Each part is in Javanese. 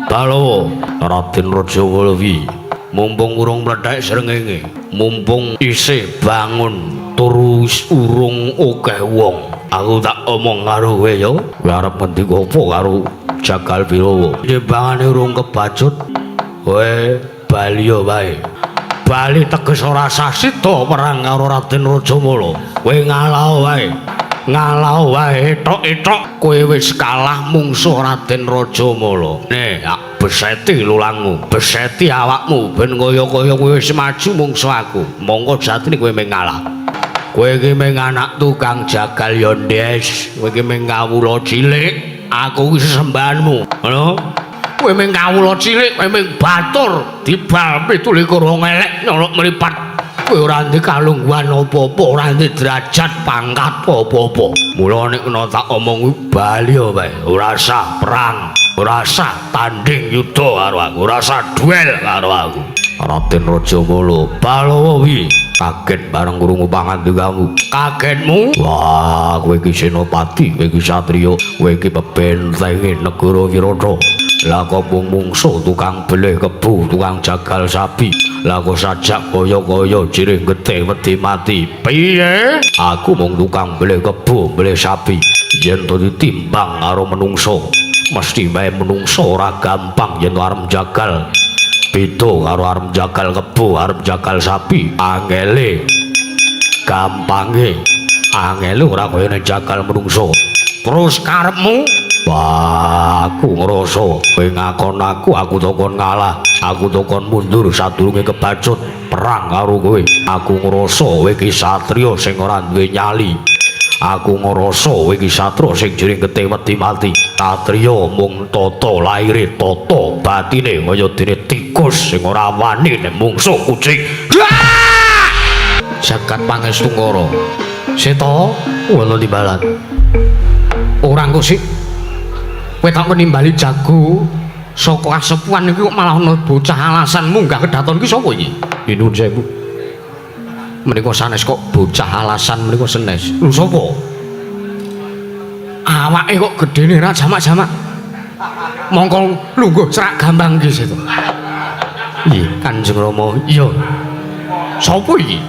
Balawa Raden Raja Walawi mumpung urung mlethek srengenge mumpung isih bangun terus urung akeh wong aku tak omong karo kowe ya kowe arep ngendika apa karo Jagal Bilawa timbangane urung kebacut kowe bali yo wae bali teges ora sasida perang karo Raden Rajamala kowe ngalah wae etok-etok kowe wis kalah mungsuh Raden Rajamala beseti lulangmu beseti awakmu ben kaya-kaya kowe wis maju mungsuh aku monggo jatine kowe mung ngalah kowe iki mung anak tukang jagal ya ndes kowe iki mung kawula cilik aku iki sesembahanmu ngono kowe mung kawula cilik kowe mung batur dibal 17 wong elek nyolok mripat kowe ora ndek kalungguhan apa-apa ora ndek derajat pangkat apa-apa mula nek kena tak omong bali wae ora usah perang ora usah tanding yuda karo aku ora usah duel karo aku Raden Rajamala Balawa wi kaget bareng krungu pangandikamu kagetmu wah kowe iki senopati kowe iki satriya kowe iki pebentenge negara Wirata lah kok mungsuh tukang beleh kebu tukang jagal sapi lah kok sajak kaya-kaya jiring getih wedi mati piye aku mung tukang beleh kebu beleh sapi yen to ditimbang karo menungso mesti bae menungso ora gampang yen arep jagal beda karo arep jagal kebu arep jagal sapi angele gampange angele ora kaya nek jagal menungso terus karepmu wah aku ngrasa kowe ngakon aku takon ngalah aku takon mundur sadurunge kebacut perang karo kowe aku ngrasa kowe iki satriya sing ora duwe nyali aku ngrasa kowe iki satriya sing jering getih wedi mati satriya mung tata laire tata batine kaya dene tikus sing ora wani nek mungsuh kucing jagat pangestu-ngara seta ana timbalan ora engko sik kowe tak menimbali jago saka kasepuan iki kok malah ana bocah alasan munggah kedaton iki sapa iki nuwun sewu menika sanes kok bocah alasan menika senes lho sapa awake kok gedene ra jamak-jamak mongko lungguh cerak gambang iki seto nggih Kanjeng Rama iya sapa iki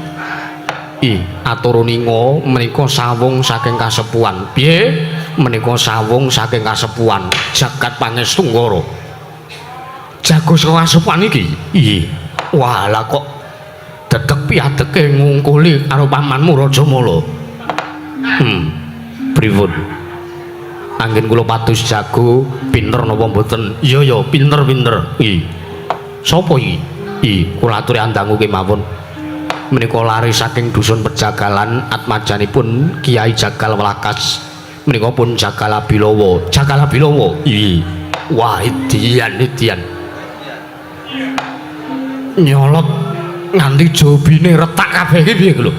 Aturuninga menika sawung saking kasepuan piye menika sawung saking kasepuan jagat pangestu-ngara jago saka kasepuan iki iya walah kok dedeg piadeke ngungkuli karo pamanmu Rajamala pripun anggen kula pados jago pinter napa mboten iya ya pinter-pinter sapa iki kula aturi andangu kemawon menika lari saking dusun Pejagalan atmajanipun Kiai Jagal Welakas menika pun Jagal Bilawa wah idian nyolot nganti jobine retak kabeh iki piye lho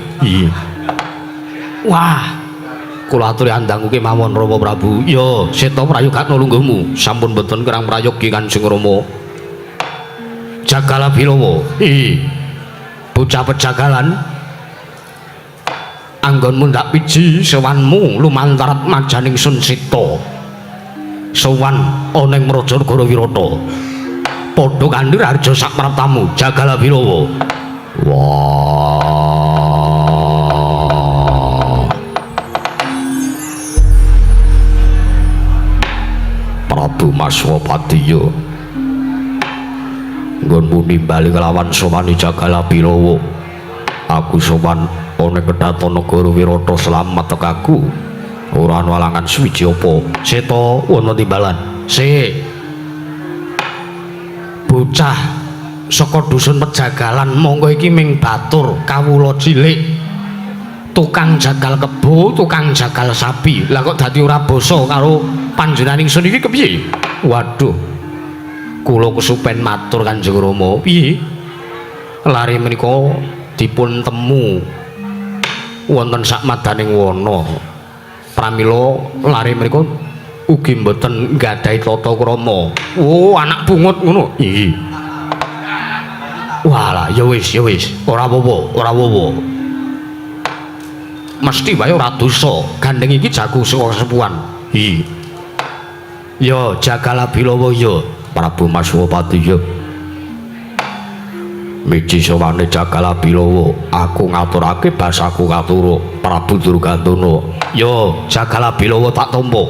wah kula aturi andangu kemawon Rama Prabu ya seta prayoga nulungguhmu sampun boten kirang prayogi Kanjeng Rama Jagal Bilawa bocah Pejagalan anggonmu ndak piji sowanmu lumantarat majaning Sun Sita sowan ana ing Rajanegara Wirata padha kanthi harja sak praptamu Jagal Bilawa wah Prabu Maswapatiya nggonmu nimbali kelawan sowani Jagal Bilawa aku sowan ana kedaton negara Wirata slamet tekaku ora ana alangan suwiji apa seta ana timbalan sik bocah saka dusun Pejagalan monggo iki ming batur kawula cilik tukang jagal kebo tukang jagal sapi lah kok dadi ora basa karo panjenengan ingsun iki kepiye waduh kula kesupen matur Kanjeng Rama piye lari menika dipun temu wonten sak madaning wana pramila lari menika ugi mboten nggadahi tata krama oh anak bungut ngono iki walah ya wis ora apa-apa mesti wae ora dosa gandeng iki jago saka sepuan ya Jagal Bilawa ya Prabu Maswapati yo miji sawane Jagala Bilawa aku ngaturake basaku katuru Prabu Durgandana yo Jagala Bilawa tak tampa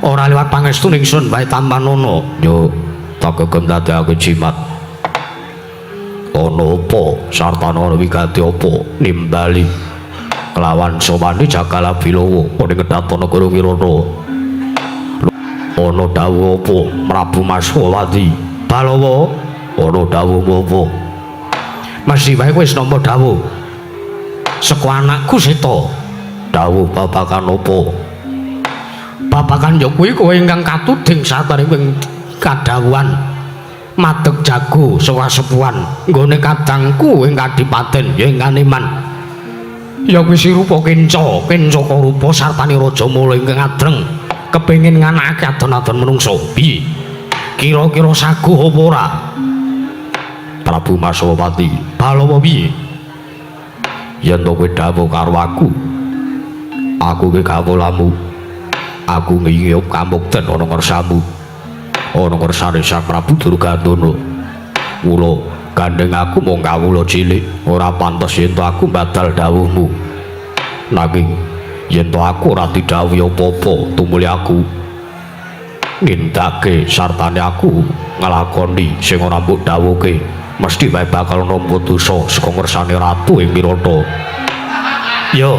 ora liwat pangestu ningsun bae Tampanana yo tak kegem dadekake jimat ana apa sartana wigati apa nimbali kelawan sawane Jagala Bilawa ning Kedatana Negara Kirana ana dawuh apa Prabu Maswapati Balawa ana dawuh apa masih wae wis nampa dawuh saka anakku Seta dawuh babakan apa babakan ya kuwi kowe ingkang katuding sataring kadhawuhan madeg jago saka sepuhan nggone kadangku ing kadipaten ya ing Kaneman ya kuwi sirupa kenca rupa sartane Raja Mala ingkang adreng kepengin nganakake adon-adon menungsa piye kira-kira saguh apa ora Prabu Maswapati Balawa piye yen to kowe dawuh karo aku ki kawulamu aku ngiyup kamukten ana ngersamu ana ngersane Sang Prabu Durgandana kula gandeng aku mung kawula cilik ora pantes yen to aku batal dawuhmu nanging yen to aku ora didhawuhi apa-apa tumuli aku nindakake sartane aku nglakoni sing ora mbok dawuhke mesti bae bakal nampa dosa saka ngersane ratu ing Wirata yo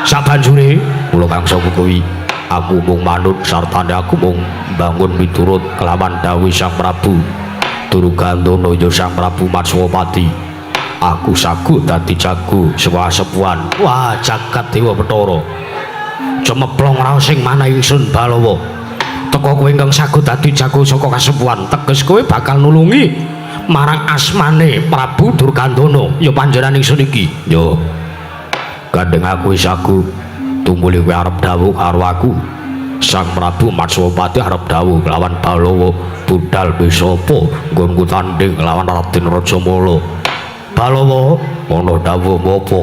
sabanjure kula kangsa kuwi aku mung manut sartane aku mung bangun miturut kelawan dawuh Sang Prabu Durgandana ya Sang Prabu Maswapati aku sagu dadi jago saka sepuhan wah jagat Dewa Bathara cemeplong raos sing manah ingsun Balawa teka kowe ingkang sagu dadi jago saka kasepuhan teges kowe bakal nulungi marang asmane Prabu Durgandana ya panjenengan ingsun iki yo gandeng aku wis sagu tumuli kowe arep dawuh karo aku Sang Prabu Maswapati arep dawuh lawan Balawa budal bisa apa nggonku tanding lawan Raden Rajamala Balawa ana dawuh apa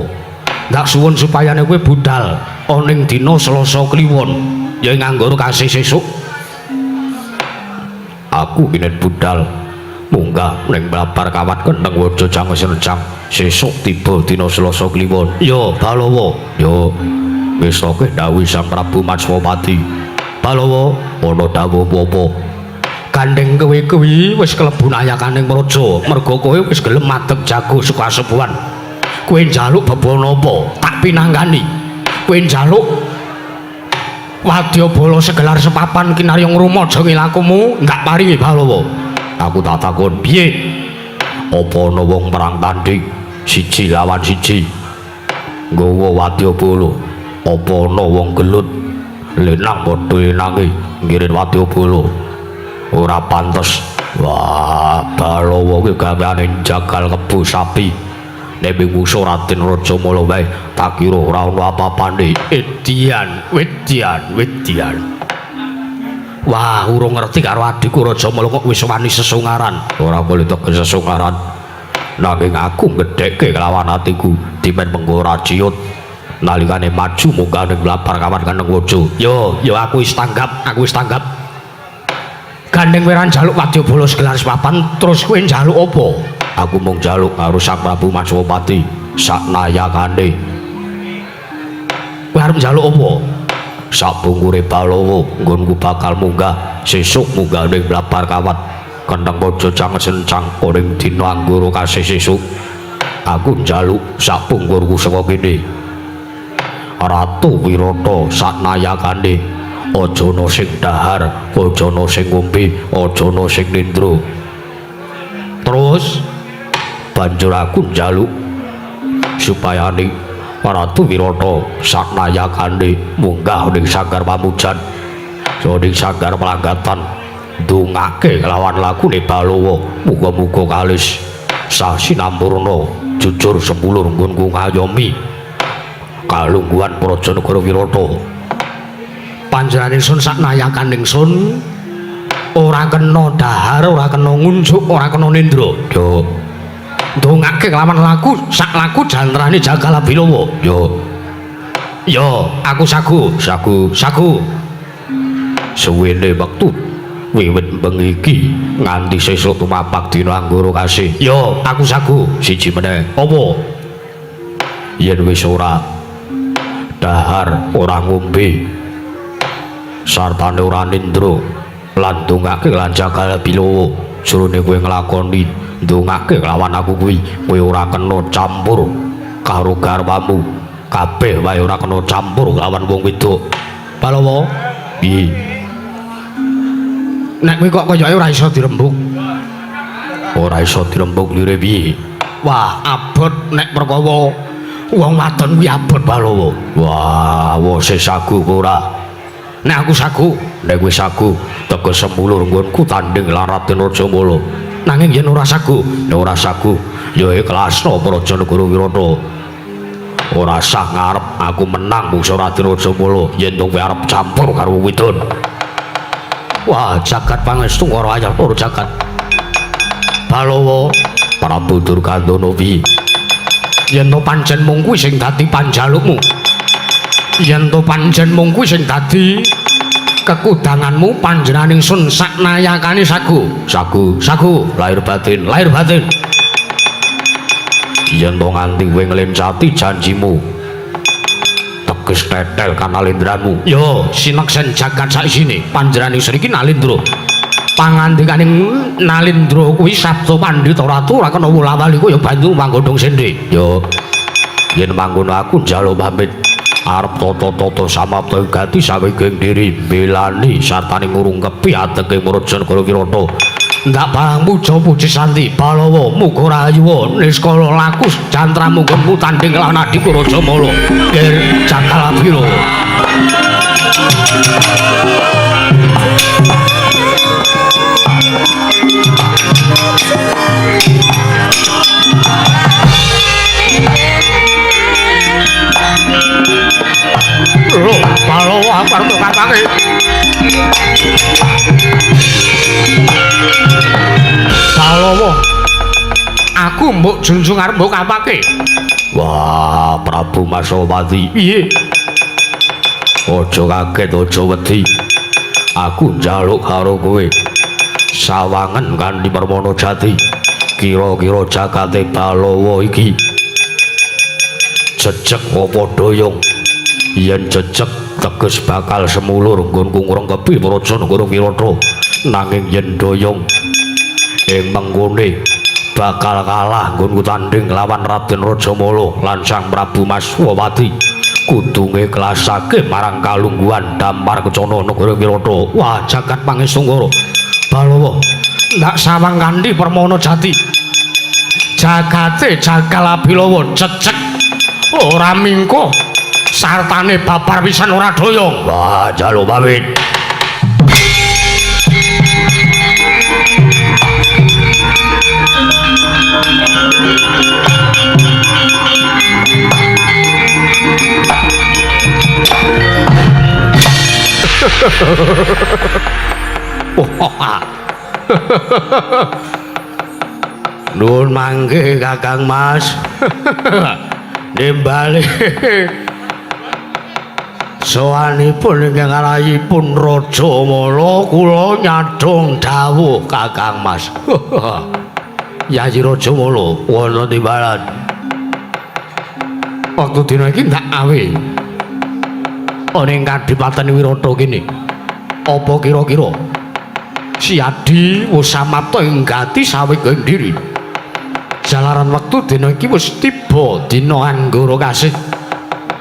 ndak suwun supayane kowe budal ana ing dina Selasa Kliwon ya ing Anggara Kasih sesuk aku kinen budal munggah ning Blabar Kawat Kendeng Waja Jangserencang sesuk tiba dina Selasa Kliwon ya Balawa ya wis kowe dawuh Sang Prabu Maswapati Balawa ana dawuh apa gandeng kowe kuwi wis klebu nayakaning praja merga kowe wis gelem madeg jago saka sepuhan kowe njaluk bebana apa tak pinanggani kowe njaluk wadyabala segelar sepapan kinarya ngrumaja ngilakumu ndak paringi Balawa aku tak takon piye apa ana wong perang tanding siji lawan siji nggawa wadyabala apa ana wong gelut lenang padha lenange ngirit wadyabala ora pantes wah Balawa kuwi gaweane jagal kebo sapi nek musuh Raden Rajamala wae tak kira ora ono apa-apane Wedian wah urung ngerti karo adikku Rajamala kok wis wani sesungaran ora boleh teges sesungaran nanging aku gedhekke kelawan atiku dimen menggora ciut nalikane maju munggah ning Blabar Kawat Kendeng Waja yo aku wis tanggap gandeng weran jaluk wadyabala segelar sepapan terus kowe njaluk apa aku mung njaluk karo Sang Prabu Maswapati saknayakane kowe arep njaluk apa sapungkure Balawa nggonku bakal munggah sesuk munggah ning Blabar Kawat Kendeng Waja Jangserencang ing dina Anggara Kasih sesuk aku njaluk sapungkurku saka kene Ratu Wirata saknayakane aja ana sing dahar aja ana sing ngombe aja ana sing nindra terus banjur aku njaluk supayane Ratu Wirata saknayakane munggah ning sanggar pamujan ning sanggar pelanggatan ndongake kelawan lakune Balawa muga-muga kalis sasinamurna jujur sepulur nggonku ngayomi kalungguhan Praja Negara Wirata panjenengan ingsun saknayakan ingsun ora kena dahar ora kena ngunjuk ora kena nindra yo ndongake kelawan laku sak laku jantrane Jagala Bilawa yo aku sagu suwene wektu wiwit bengi iki nganti sesuk tumapak dina anggara kasih. Yo, aku sagu siji meneh. Apa? Yen wis ora dahar, ora ngombe, sartane ora nindra lan ndongake lan jagal bilowo, surune kowe nglakoni ndongake lawan aku kuwi, kowe ora kena campur karo garwamu. Kabeh wae ora kena campur lawan wong wedok. Balawa, piye? Nek kowe kok koyoke ora iso dirembug. Ora iso dirembug lire piye? Wah, abot nek perkara wong wadon kuwi abot Balawa. Wah, wose sagu ora. Nek aku sagu, nek kowe sagu, teges semulur nggonku tanding lan Raden Rajamala. Nanging yen ora sagu, nek ora sagu, ya ikhlasno Prajanegara Wirata. Ora sah ngarep aku menang musuh Raden Rajamala yen kowe arep campur karo wedon. Wah, jagat pangestu karo ayah tur jagat. Balawa, Prabu Durgandana piye? Yen to pancen mung kuwi sing dadi panjalukmu. Yen to pancen mung kuwi sing dadi kekudanganmu panjenenganing sun saknayakane sagu. Sagu, lahir batin, lahir batin. Yen to nganti kowe nglencati janjimu, teges tetel kanalindranmu. Yo, sineksen jagat saisine panjenenganing sriki nalindra. Pangandikaning nalindra kuwi sabda pandhita ratu ora kena wula-wali kaya banyu manggodhong sendhe. Yo, yen mangkono aku njaluk pamit arep tata-tata samapta gati sawegeng diri belani sartane ngurungkepi ateke Prajanegara Wirata. Ndak barang puja-puji santi Balawa muga rayu niskala lakus jantramu nggonmu tanding lawan adhiku Rajamala. Ger Cakalabira. Lho, Balawa arep katake. Balawa, aku mbok junjung arep mbok kapake. Wah, Prabu Masawati, piye? Aja kaget, aja wedi. Aku njaluk karo kowe sawangen kanthi permana jati. Kira-kira jagate Balawa iki jejeg apa doyong? Yen jejeg teges bakal semulur nggonku ngrengkepi Prajanegara Wirata. Nanging yen doyong ing menggone bakal kalah nggonku tanding lawan Raden Rajamala lan Sang Prabu Maswati. Kudunge kelasake marang kalungguhan Damar Kecana Negara Wirata. Wah, jagat pangesungkara Balawa, ndak sawang kanthi permana jati. Jagate Jakalabilawa cecek ora mingko sartane babar pisan ora doyong. Wah, njaluk pamit. Nuwun mangke Kakang Mas. Nimbali sowanipun ingkang rayipun Rajamala kula nyadhong dawuh Kakang Mas. Yayi Rajamala wana timbalan. Waktu dina iki ndak awe ana ing Kadipaten Wirata kene. Apa kira-kira si Adi wis samapta ing gati sawegeng diri. Jalaran wektu dina iki wis tiba dina anggara kasih.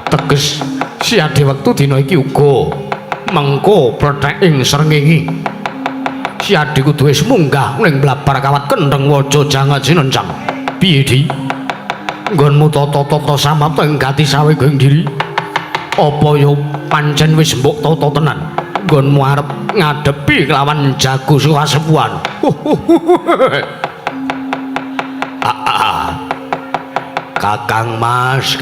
Teges si Adi wektu dina iki uga mengko prethek ing srengenge. Si Adi kudu wis munggah ning blabar kawat Kendheng Waja Jangan Jinencang. Piye Di? Nggonmu tata-tata samapta ing gati sawegeng diri. Apa ya pancen wis mbok tata tenan? Nggonmu arep ngadepi kelawan Jago Suwasepuhan. Kakang Mas,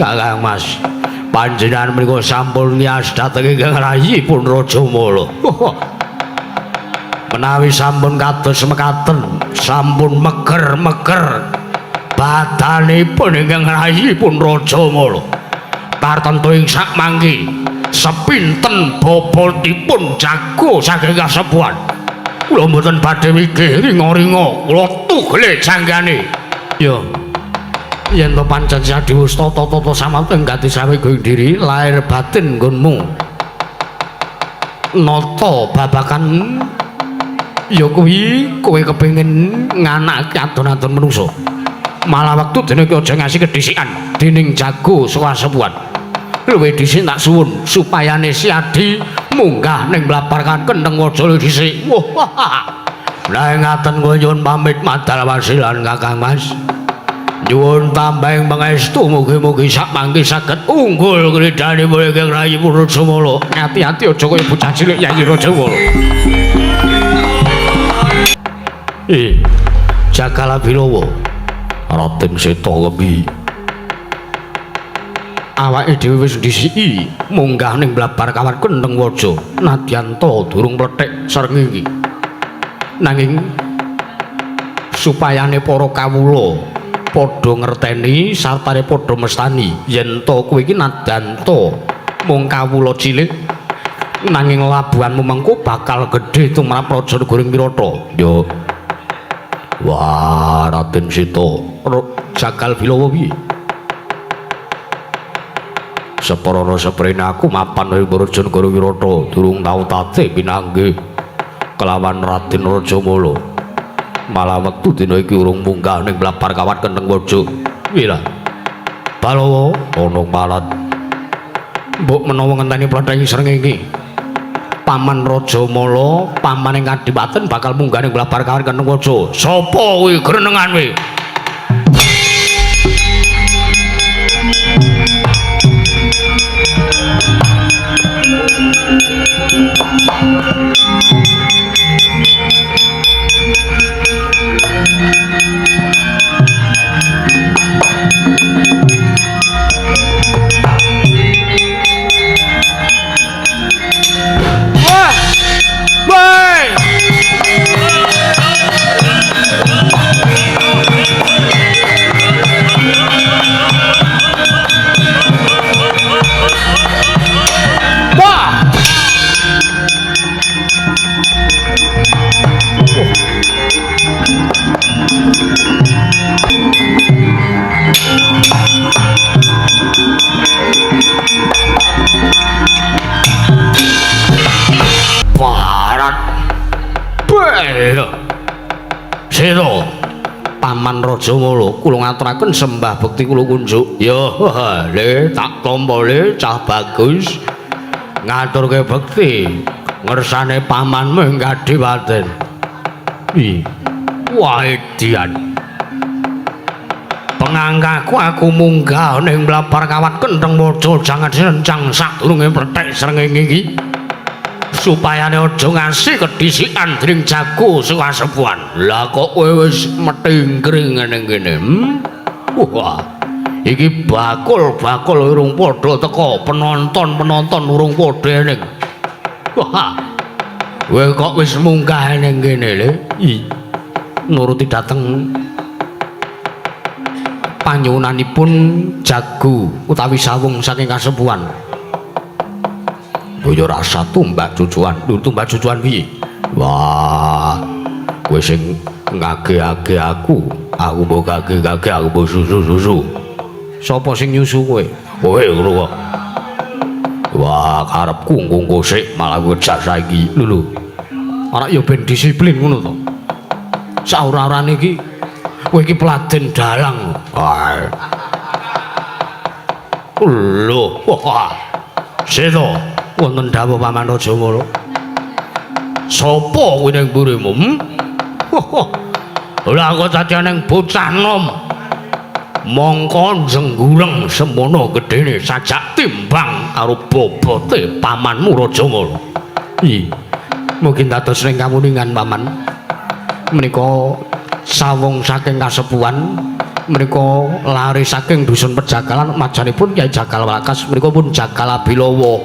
panjenengan menika sampun nias dhateng ingkang rayipun Rajamala. Menawi sampun kados mekaten, sampun meger-meger badanipun ingkang rayipun Rajamala. Tartemtu ing sak mangke sepinten bobotipun Jago saking kasepuhan. kula mboten badhe mikir ringo-ringo kula tugele janggane ya yen to pancen sadiwusta tata samanten gati sawe going diri lahir batin nggonmu nata babakan ya kuwi kowe kepengin nganakake adon-adon menungso malah wektu dene ki aja ngasih kedhisikan dening jago sepuan luwih dhisik tak suwun supayane si Adi munggah ning mlaparkan Kendeng Waja dhisik wah lah ngaten kula nyuwun pamit madal wasilan Kakang Mas nyuwun tambahing pangestu mugi-mugi sak mangke saged unggul kridane mulih Kang Rayi Rajamala ati-ati aja kaya bocah cilik Yayi Rajamala Jagala Bilawa Raden Seta Kembi awake dhewe wis disiki munggah ning blabar kawan Kendeng Waja nadyan to durung mlethek srengenge nanging supayane para kawula padha ngerteni sartane padha mestani yen to kowe iki nadyan to mung kawula cilik nanging labuhanmu mengko bakal gedhe tumrap Raja Negoring Wirata yo wah Raden Seta Jagal Bilawa piye separana seprene aku mapan ing Raja Negoring Wirata durung tau tatih pinanggih kelawan Raden Rajamala malah wektu dina iki urung munggah ning mlabar kawan Kendeng Waja wira Balawa ana malat mbok menawa ngenteni plething srengenge Paman Rajamala paman ing Kadipaten bakal munggah ning mlabar kawan Kendeng Waja sapa kuwi grenengan kuwi Seta Paman Rajamala kula ngaturaken sembah bekti kula kunjuk ya le tak tampa le cah bagus ngaturke bekti ngersane pamanmu ing Kadipaten wah edian penganggaku aku munggah ning mlabar kawan Kendeng Waja jangan rencang sadurunge prethek srengenge iki supayane aja ngasih kedhisikan dening jago sepuan lah kok kowe wis metingkring ngene kene wah iki bakul urung padha teko penonton urung padha ning wah kowe kok wis munggah ning kene le nuruti dateng panyuwunanipun jago utawi sawung saking kasepuhan kaya rasa tumbak cucuan piye wah kowe sing ngage-age aku mbok gage-gage aku mbok susu sapa sing nyusu kowe kowe ngono kok wah karepku ngko sik malah kowe jak saiki lho ora ya ben disiplin ngono to saura-urane iki kowe iki peladen dalang lho wah Seta wonten dawuh Paman Rajamala sapa kuwi ning mburimu lha kok dadi ning bocah nom mongko jenggureng semono gedene sajak timbang karo bobote pamanmu Rajamala mungkin dados ning kamuningan paman menika sawung saking kasepuhan menika lari saking dusun Pejagalan majanipun Kyai Jagal Wakas menika pun Jagala Bilawa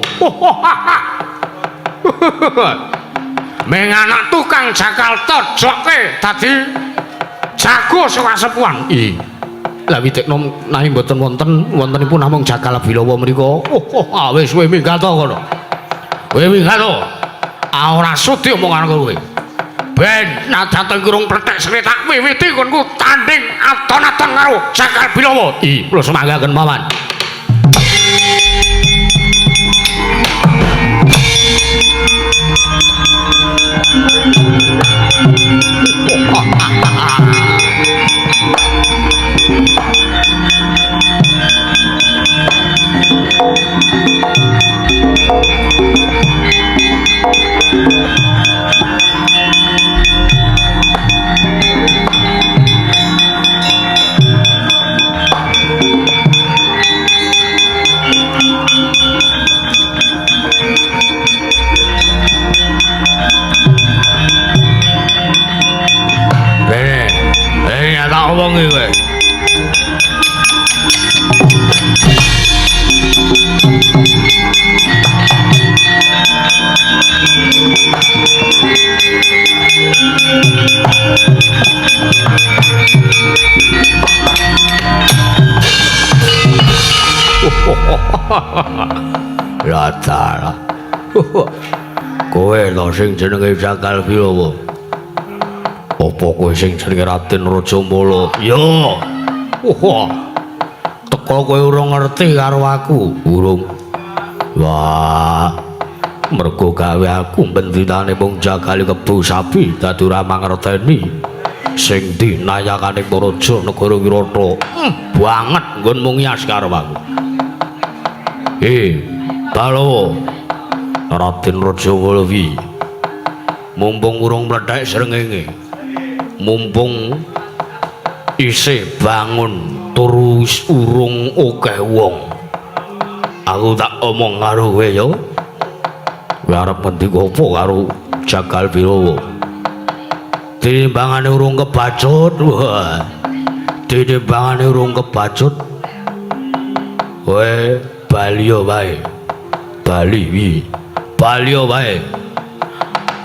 meng anak tukang jakal tojoke dadi jago sepuan lah widik nom nahi mboten wontenipun namung Jagala Bilawa menika wis kowe minggat to kono kowe minggat to ora sudi omongan kowe Ben nadatan kurung pletek seni tak wiwiti konku tanding aton-aton karo Jakal Bilawa. Kula semanggaken mawon. Omongi kowe. Rata. Kowe lho sing jenenge Jakal Bilawa. Apa kowe sing jenenge Raden Rajamala? Yo. Wah. Teko kowe urung ngerti karo aku. Urung. Wah. Mergo gawe aku bendinane mung jagali kebo sapi dadi ora mangerteni sing dinayakane Raja Negara Wirata. Banget nggon mung nyas karo aku. Balawa. Raden Rajamala wi. Mumpung urung mlethek srengenge. Mumpung isih bangun terus urung akeh wong. Aku tak omong karo kowe ya. Kowe arep ngendika apa karo Jakal Bilawa? Tinimbangane urung kebacut. Wah. Tinimbangane urung kebacut. Kowe baliya wae. Bali wi. Baliya wae.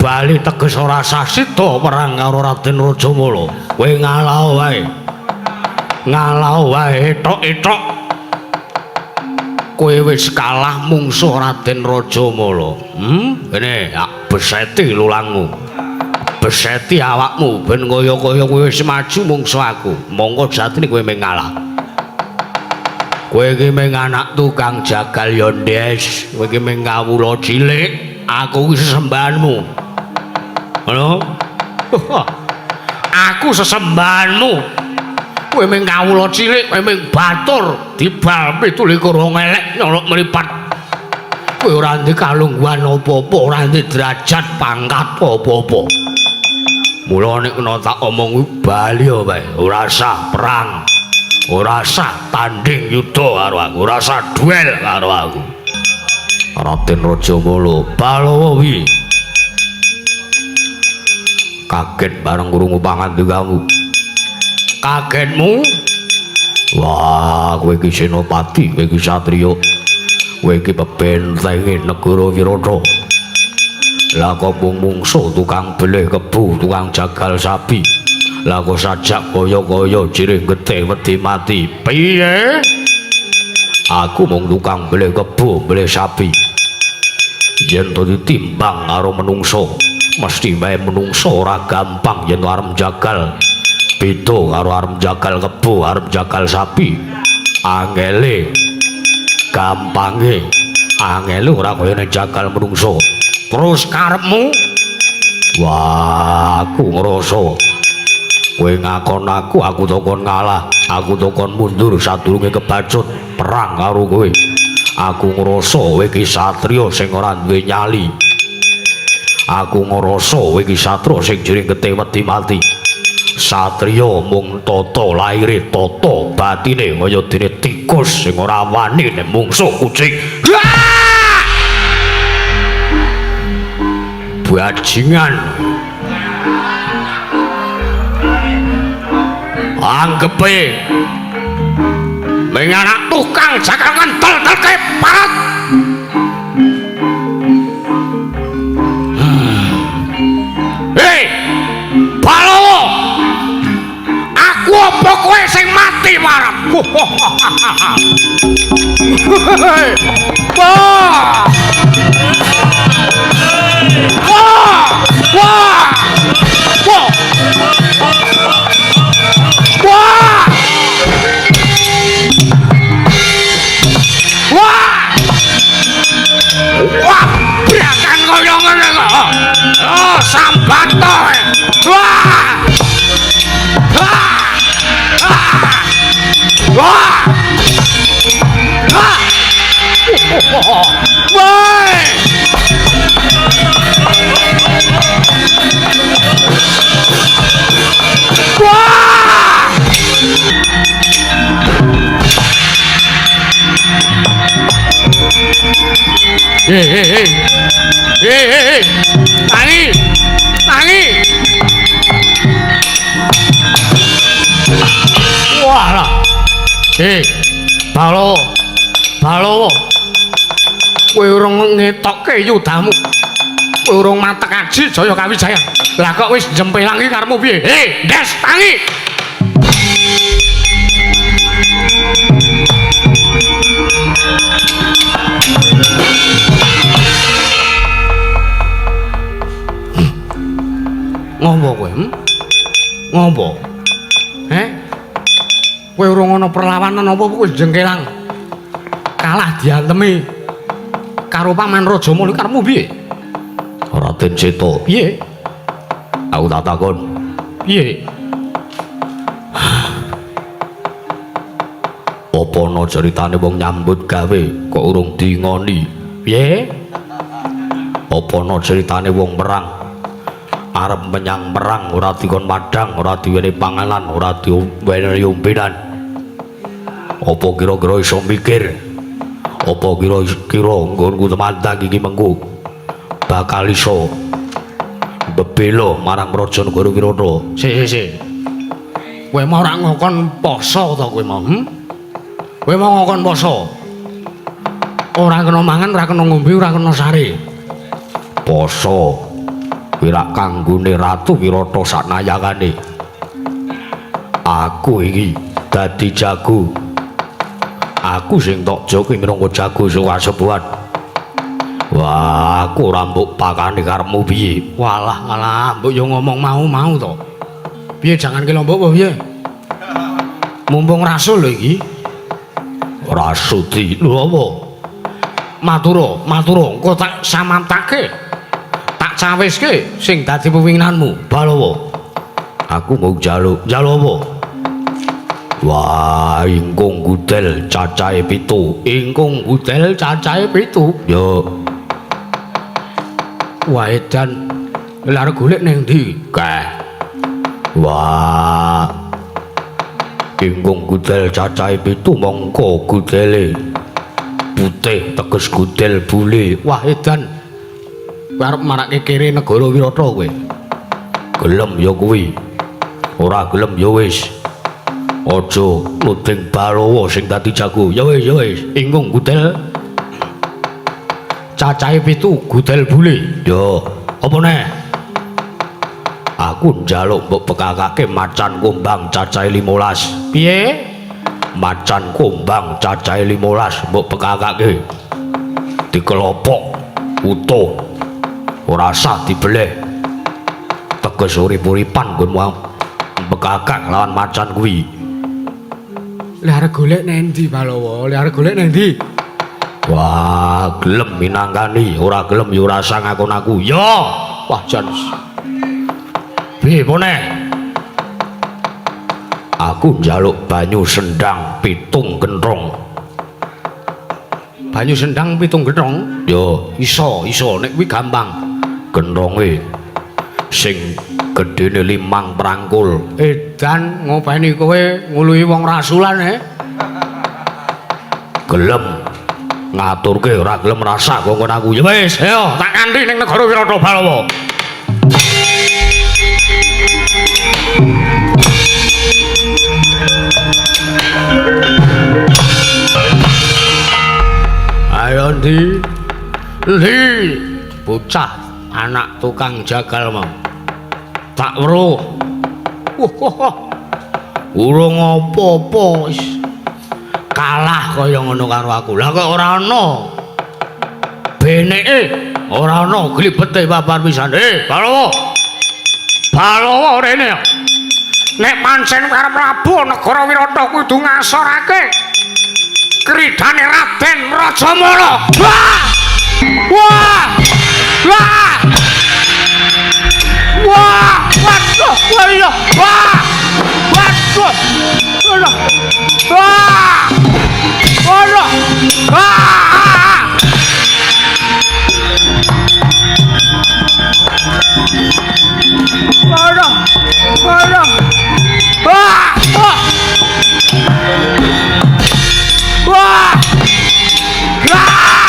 Bali teges ora sasita perang karo Raden Rajamala. Kowe ngalah wae. Ngalah wae tok-tok. Kowe wis kalah mungsuh Raden Rajamala. Kene tak beseti lulangmu. Beseti awakmu ben kaya-kaya kowe wis maju mungsuh aku. Monggo jatine kowe mung ngalah. Kowe iki mung anak tukang jagal ya, Ndes. Kowe iki mung kawula cilik. Aku iki sesembahanmu. Halo? Aku sesembahanmu. Kowe mung kawula cilik, kowe mung batur, dibal 17 elek nyolok mripat. Kowe ora ndek kalungguhan apa-apa, ora ndek derajat pangkat apa-apa. Mula nek kena tak omong bali wae, ora usah perang. Ora usah tanding yuda karo aku, ora usah duel karo aku. Raden Rajamala Balawa wi. Kaget bareng krungu pangandikamu. Kagetmu? Wah, kowe iki senopati, kowe iki satriya. Kowe iki pebentenge negara Wirata. Lah kok mungsuh tukang beleh kebu, tukang jagal sapi. Lah kok sajak kaya-kaya jirih getih wedi mati. Piye? Aku mung tukang beleh kebu, beleh sapi. Yen to ditimbang karo menungso, mesti wae menungso ora gampang yen arep jagal. Beda karo arep jagal kebo, arep jagal sapi. Angele gampange, angele ora kaya nek jagal menungso. Terus karepmu? Wah, aku ngrasa kowe ngakon aku takon ngalah, aku takon mundur sadurunge kebacut perang karo kowe. Aku ngrasa kowe iki satriya sing ora duwe nyali. Aku ngrasa kowe iki satriya sing jering getih wedi mati. Satriya mung tata laire, tata batine kaya dene tikus sing ora wani nek mungsuh kucing. Bajingan. Anggepe ming anak tukang jagal kentel telke parat. Hei, Balawa. Aku apa kowe sing mati marap? Wah! Wah! Wah! Tangi. Walah. Balowo. Kowe urung ngetokke yudamu. Kowe urung matek aji Jaya Kawijaya. Lah kok wis jempelang iki karepmu piye? Des, tangi. Ngopo kowe? Ngopo? Kowe urung ana perlawanan apa kowe jengkelang? Kalah diantemi karo Paman Rajamala karepmu piye? Raden Seta, piye? Aku tak takon. Piye? Apa ana ceritane wong nyambut gawe kok urung dingoni? Piye? Apa ana ceritane wong perang arep menyang perang ora dikon madang, ora diwene panganan, ora diwene ombenan? Apa kira-kira iso mikir? Apa kira-kira nggonku temandang iki mengko bakal iso bebelo marang Rajanegara Wirata? Sik. Kowe mau ora ngokon poso to kowe mau? Kowe mau ngokon poso? Ora kena mangan, ora kena ngombe, ora kena sare. Poso kuwi rak kanggone Ratu Wirata saknayangane. Aku iki dadi jago. Aku sing tok joki minangka jago saka sebuan. Wah, aku ora mbok pakane karepmu piye? Walah, mbok yo ngomong mau to. Piye jangan kelompok apa piye? Mumpung rasul lho iki. Rasuti lho apa? Matura, engko tak samantake. Tak cawiske sing dadi pemimpinanmu, Balawa. Aku mau njaluk apa? Wah, ingkung gudel cacahe 7. Yo. Wah, edan. Lah arep golek ning ndi? Keh. Wah. Ingkung gudel cacahe 7 mongko gudele putih teges gudel bule. Wah, edan. Kowe arep marake kere negara Wirata kowe. Gelem ya kuwi. Ora gelem ya wis. Aja nuding Balawa sing dadi jago. Ya wis, ingkung gudel cacahe 7 gudel bule. Yo, apa neh? Aku njaluk mbok bekakake macan kumbang cacahe 15. Piye? Macan kumbang cacahe 15 mbok bekakake. Dikelopok utuh. Ora usah dibeleh. Teges urip-uripan nggonmu bekakak lawan macan kuwi. Lah arep golek nang ndi Balawa? Lah arep golek nang ndi? Wah, gelem minangkani, ora gelem ya ora usah ngakon aku. Yo, wah jan. Piye meneh? Aku njaluk banyu sendang 7 genthong. Banyu sendang 7 genthong? Yo, iso nek kuwi gampang. Genthonge sing gedene 5 prangkul. Edan ngopeni kowe nguluhi wong rasulan Gelem ngaturke ora gelem rasa kongkon aku. Ya wis, ayo tak kanthi ning negara Wirata Balawa. Ayo ndi bocah anak tukang jagal mau. Tak weruh. Urung apa-apa wis. Kalah kaya ngono karo aku. Lah kok ora ana beneke, ora ana glibete babar pisan. Balawa. Balawa rene. Nek pancen karep Prabu negara Wirata kudu ngasorake kridane Raden Rajamala. Wah! Wah! Wah! Wah! Waduh! Wah! Waduh! Wah! Wah! Waduh! Wah! Waduh! Waduh! Wah! Wah! Wah! Wah!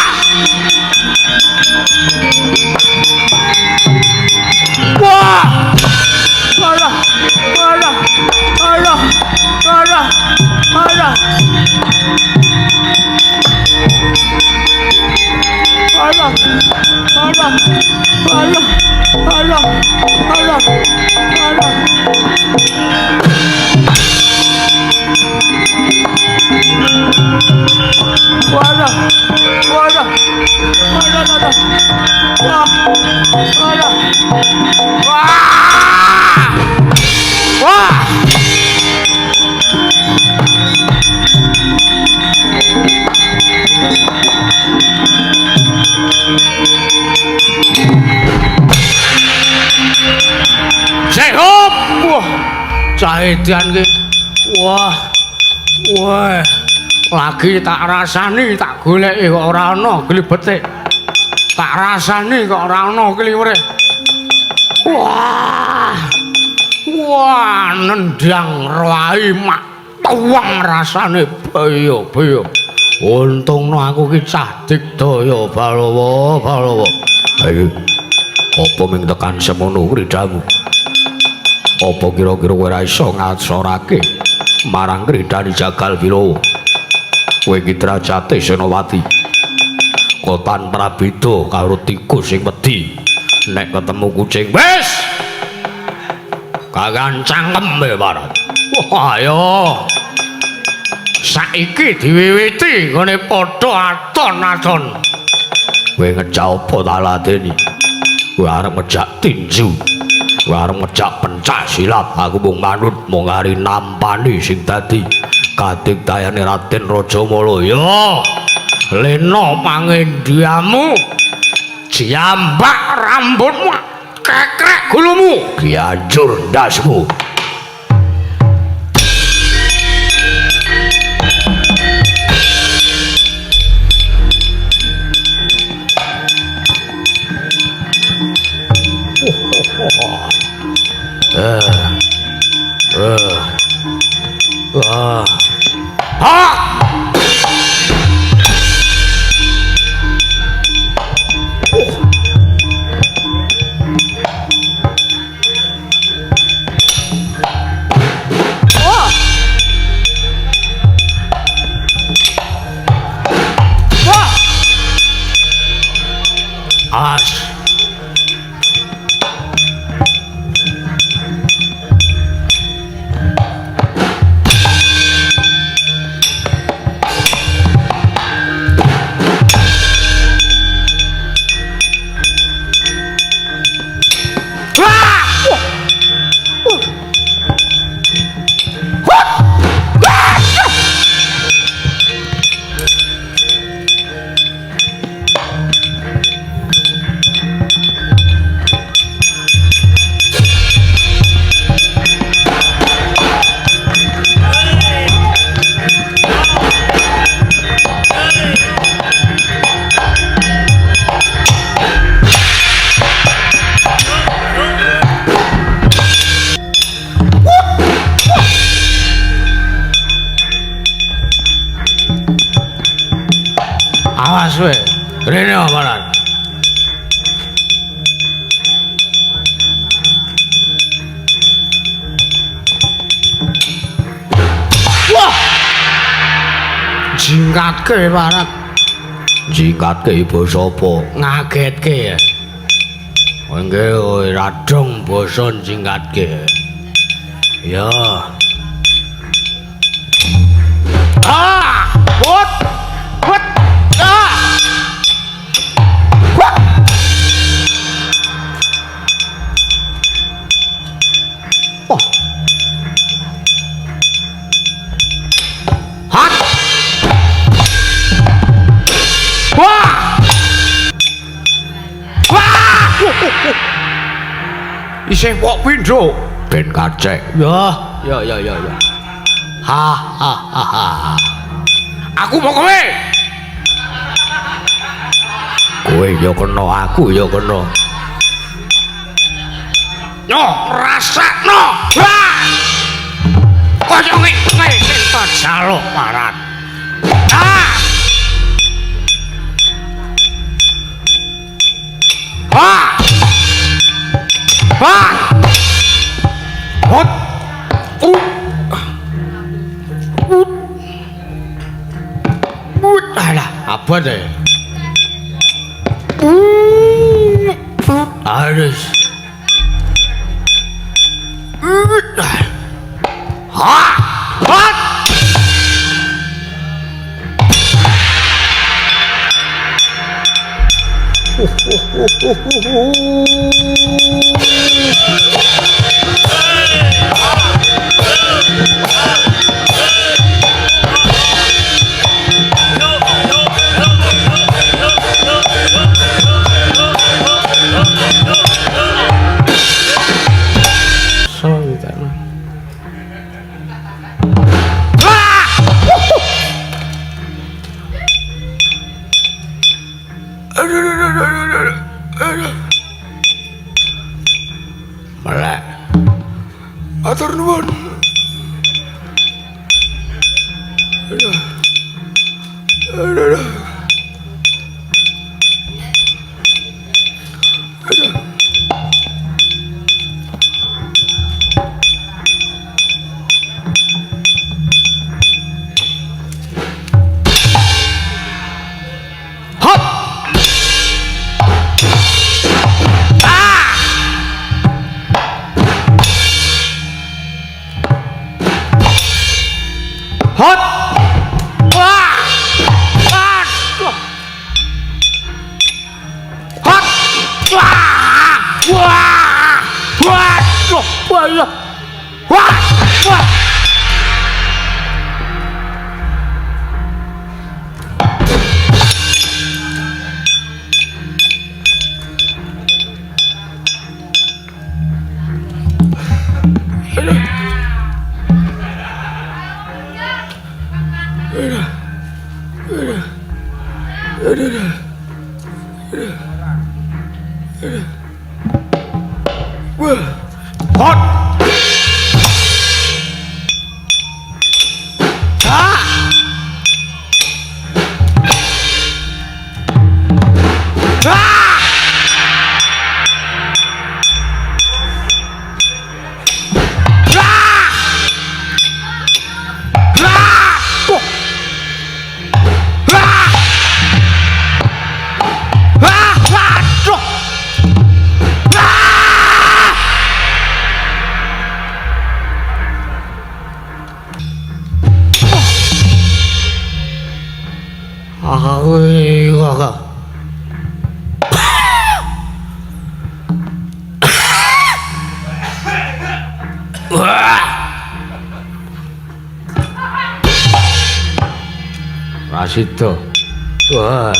Sehop! Wah, cahedan ki. Wah. Wah. Lagi tak rasani tak goleki kok ora ana glibete. Tak rasani kok ora ana kliwere. Wah. Wah, nendang rawai mak tuwang rasane baya-baya. Untungno aku ki cah digdaya Balawa, Balawa. Ayo. Apa ming tekan semono ridamu? Apa kira-kira kowe ora iso ngasorake marang kridani Jagal Bilawa? Kowe iki derajate Senowati. Kotan prabeda karo tikus sing wedi nek ketemu kucing. Wis. Kagan cangkem barat. Wah, ayo. Saiki diwiwiti ngene padha aton-aton. Kowe ngejak apa tak ladeni? Kowe arep ngejak tinju. Kowe arep ngejak pencak silat. Aku mung manut mung ari nampani sing dadi kadigdayane Raden Rajamala. Ya. Lena pangendiamu. Jambak rambutmu. Kekrek gulumu. Gianjur ndasmu. Awas we, rene amalan. Wah! Jingkatke barat. Jingkatke basa apa? Ngagetke ya. Nggih, ora dong basa jingkatke. Ya. Ah! What? What? Ah! What? Oh. Hot. Wah! Wah! Isih kok pindho ben kacek. Ya. Ha. Aku mau kowe. Kowe ya kena, aku ya kena. No, rasakno. Wah! Kaya ngene sing jaluk parat. Ah! Ah! Ah! Hot. Alah, apa deh? Aduh. Ha! Hat! Melek. Atur nuwun. Hot! Wah! Hot! Hot! Wah! Wah! Wah! Wah! Wah! Wah! Hot! Ah! Ah! Rasito. Wah.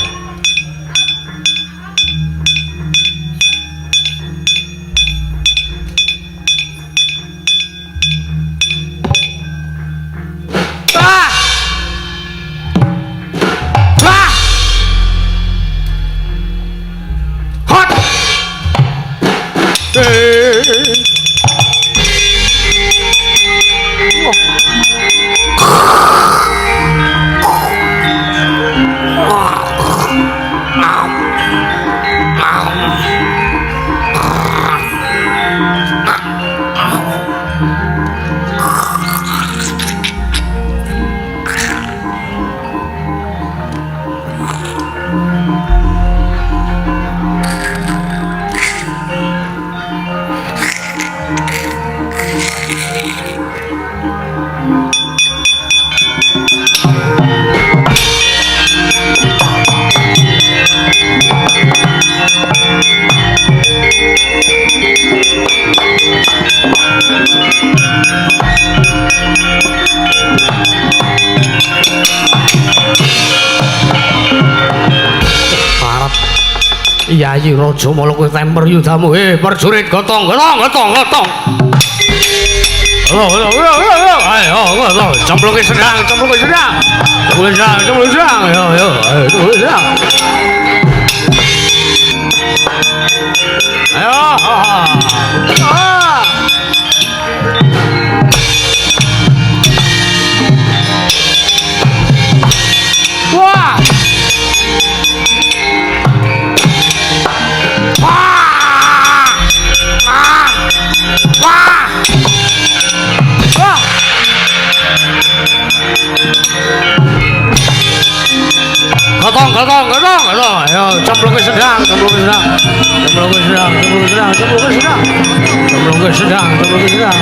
Yayi Raja Mala kowe temper yudamu. Prajurit gotong. Ayo, cemplungi sedang. Ayo, cemplungi sedang. Ayo. Wah! Gotong. Ayo, cemplung ke sedang, cemplung ke sedang. Cemplung ke sedang, cemplung ke sedang, cemplung ke sedang. Cemplung ke sedang, cemplung ke sedang.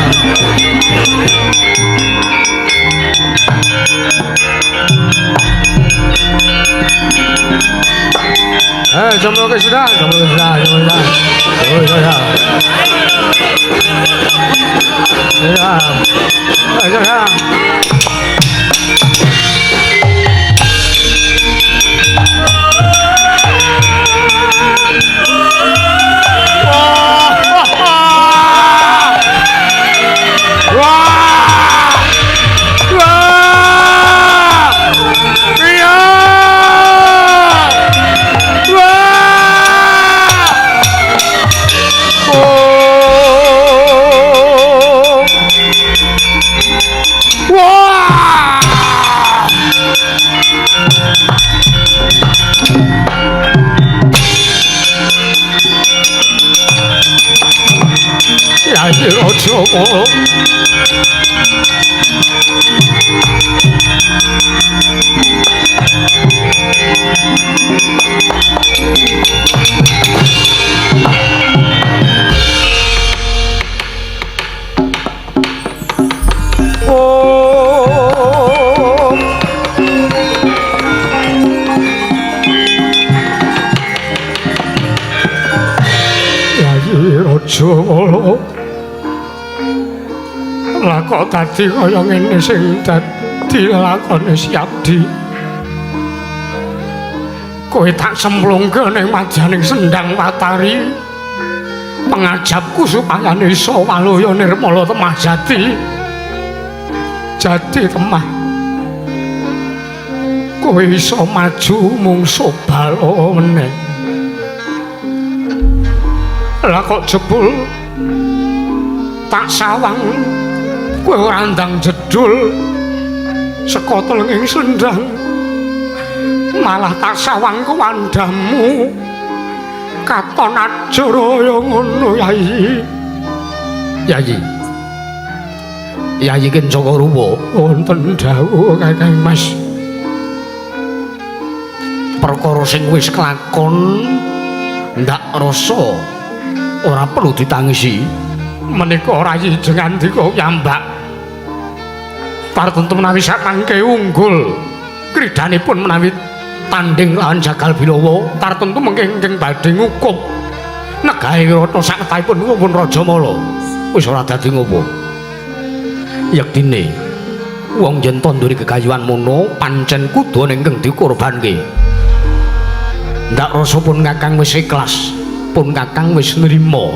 Cemplung ke sedang, cemplung ke sedang, cemplung ke sedang. Cemplung ke sedang. Sedang. Sedang. Rajamala lakon dadi kaya ngene sing dadi lakone Siapdi. Kowe tak semplungke ning madyaning sendang Watari. Pengajapku supaya iso walaya nirmala temah jati. Jati temah. Kowe iso maju mungsuh bala meneh. Lah kok jebul tak sawang kowe ora ndang jedul saka telenging sendang malah tak sawang kuwandamu katon ajraya ngono Yayi. Yayi. Yayi Kencaka Rupa wonten dawuh Kakang Mas. Perkara sing wis kelakon ndak rasa ora perlu ditangisi. Menika Rayi jengan dika piyambak. Partentu menawi samangke unggul kridanipun menawi tanding lawan Jagal Bilawa, tartentu mengke ingkang badhe ngukup negahe rata saketahipun pun Rajamala. Wis ora dadi ngopo. Yektine wong yen tanduri kekayuhan mono pancen kudu ana ingkang dikorbanke. Ndak rasa pun Kakang wis ikhlas, pun Kakang wis nrimo.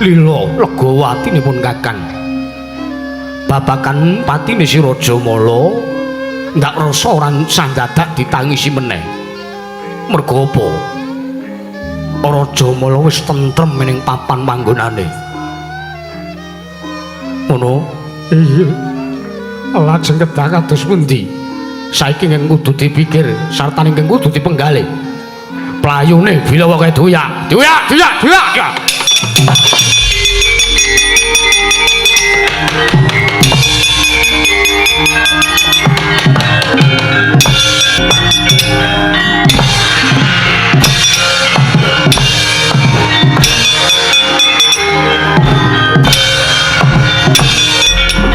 Lila lega atinipun Kakang. Babakan patine si Rajamala ndak rasa ora sandadak ditangisi meneh. Merga apa? Rajamala wis tentrem ning papan panggonane. Ngono? Iya. Lajeng kedah kados pundi? Saiki ing kudu dipikir sarta ing kudu dipenggalih. Playune Bilawa kae doyak. Doyak.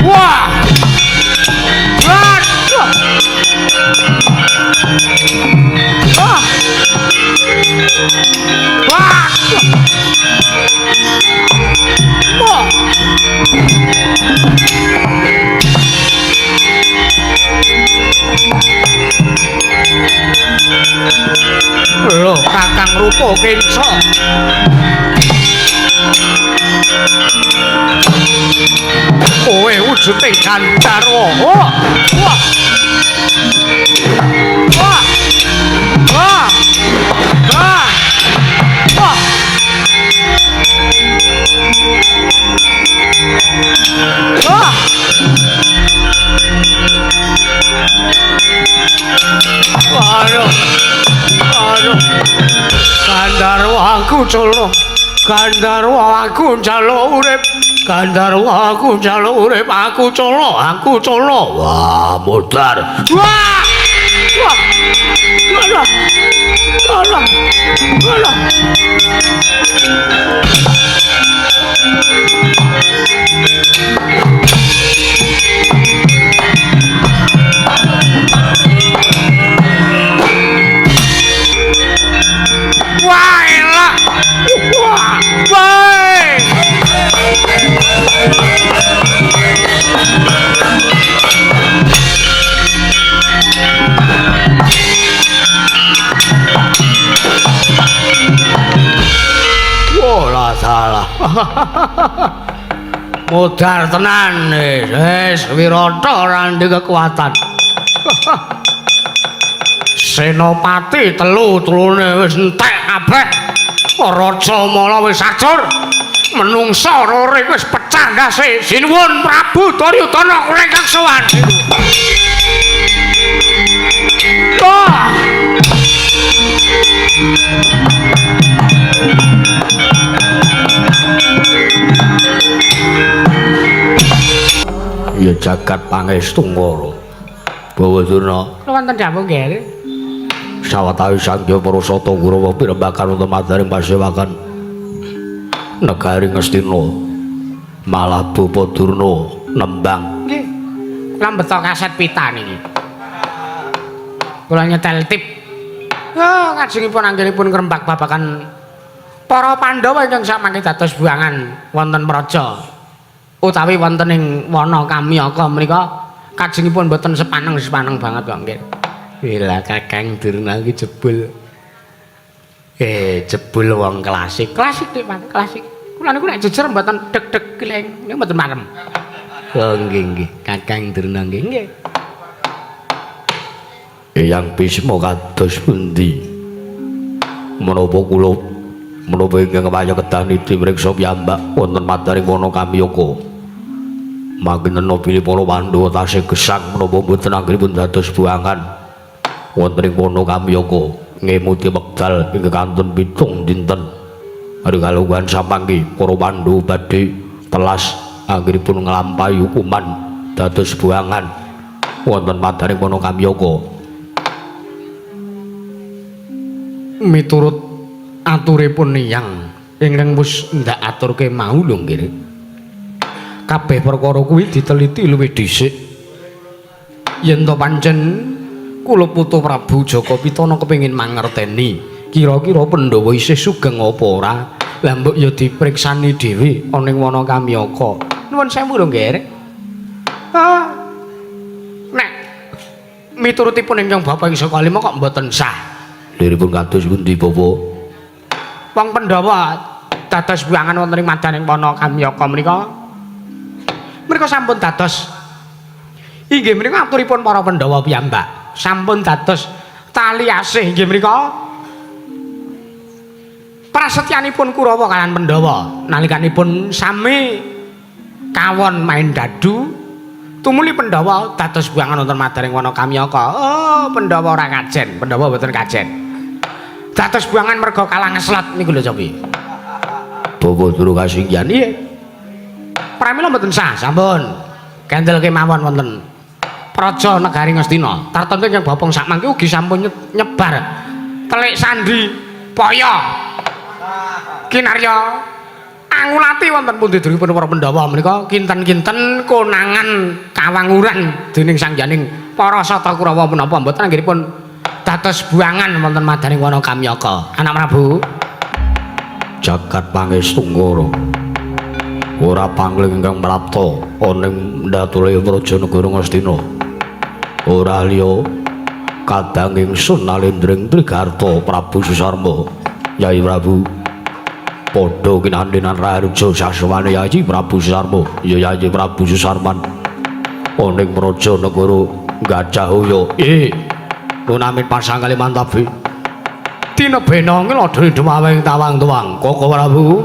Wah! Lho, Kakang Rupa Kenca. Kowe wujude Gandharwa. Wah. Wah. Wah. Wah. Wah. Wah. Wah. Aduh. Aduh. Gandharwa aku culuk. Gandharwa aku njaluk urip. Gandharwa aku njaluk urip. Aku culuk. Wah, modar. Wah. Wah. Wah. Alah. Alah. Wah, elah. Wah, baik. Wah, salah. Modal tenan wis Wirata ora ndek kekuatan. Senopati telu-telune wis entek kabeh. Raja Mala wis ajur. Menungsa Rorik wis pecah ndase. Sinuwun Prabu Duryudana ingkang sowan. Ya jagat pangestu ngoro. Bawadurna. Wonten dawuh nggih. Sawatawi Sangya Parasata Kurawa pirembakan wonten madaring pasewakan negari Ngastina. Malah Bapa Durna nembang. Nggih. Kula mbeta kaset pita niki. Kula nyetel tip. Oh, ngajengipun anggenipun ngrembak babakan para Pandhawa ingkang samangke dados buangan wonten Praja utawi wonten ing wana Kamyaka menika kajengipun mboten sepaneng banget kok nggih. Wila Kakang Durna iki jebul. Jebul wong klasik. Klasik Dik, Pak, klasik. Kula niku nek jejer mboten deg-deg kleng, niku mboten marem. Oh nggih, Kakang Durna nggih. Eyang Bisma kados pundi? Menapa kula menapa ingkang kaya kedani dimriksa piyambak wonten madaring wana Kamyaka? Manggenen pilih para Pandhawa tasih gesang menapa mboten anggenipun dados buangan wonten ing wana Kamyaka ngemuti wekdal ingkang kantun 7 dinten. Ari kalungguhan samangke para Pandhawa badhe telas anggenipun nglampahi hukuman dados buangan wonten madaring wana Kamyaka. Miturut aturipun Niyang ingkang wis ndak aturke mau lho nggih. Kabeh perkara kuwi diteliti luwih dhisik. Yen to pancen kula putu Prabu Jaka Pitana kepengin mangerteni kira-kira Pandhawa isih sugeng apa ora. Lah mbok ya dipriksani dhewe ana ing wana Kamyaka. Nuwun sewu lho nggih. Nek miturutipun ingkang Bapak ing Sakalima kok mboten sah. Liripun kados pundi Bapak? Wong Pandhawa dados buangan wonten ing madaning wana Kamyaka menika. Menika sampun dados inggih menika aturipun para Pandhawa piyambak. Sampun dados tali asih inggih menika. Prasetyanipun Kurawa kaliyan Pandhawa nalikanipun sami kawon main dadu tumuli Pandhawa dados buangan wonten madaring wana Kamyaka. Oh, Pandhawa ora kajen, Pandhawa boten kajen. Dados buangan merga kalah ngeslot niku lho cobi. Bapak turu kasinggihan Nggih. Pramila mboten sah, sampun. Kendel kemawon wonten Praja Negari Ngastina. Tartemtu yang Bapong sakmangke ugi sampun nyebar telik sandi paya kinarya angulati wonten pundi duripun para Pandhawa menika kinten-kinten konangan kawanguran dening sangjaning para sata Kurawa punapa mboten anggenipun dados buangan wonten madaning wana Kamyaka. Anak Prabu jagat pangestu ngoro. Ora pangling ingkang mrapta ana ing ndatule Praja Negara Ngastina. Ora liya kadang ingsun Nalendring Trigarta Prabu Susarma. Yai Prabu padha kinandhenan raharja saswane Yai Prabu Susarma. Ya Yai Prabu Susarman ana ing Praja Negara Gajahhoya. Nunamin pasang kali mantabi dina benonge ladene dewawing tawang-tawang Koko Prabu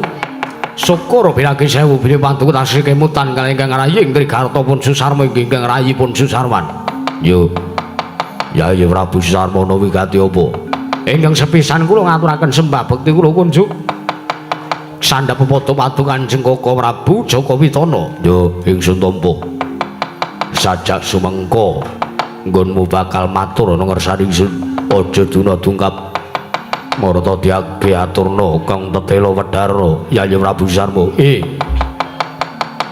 syukur piragi sewu bini pantuku tasih kemutan kali ingkang rayi ing Trigarta pun Susarma ingkang rayi pun Susarman. Yo Yai Prabu Susarma nawi kati apa ingkang sepisan kula ngaturaken sembah bekti kula kunjuk sandhap pepodo padu Kanjeng Koko Prabu Jaka Pitana. Yo ingsun tampa sajak sumengko nggonmu bakal matur ana ngersani ingsun aja duna dungkap Marta diake aturna kang tetela wedhara Yayi Prabu Sarma.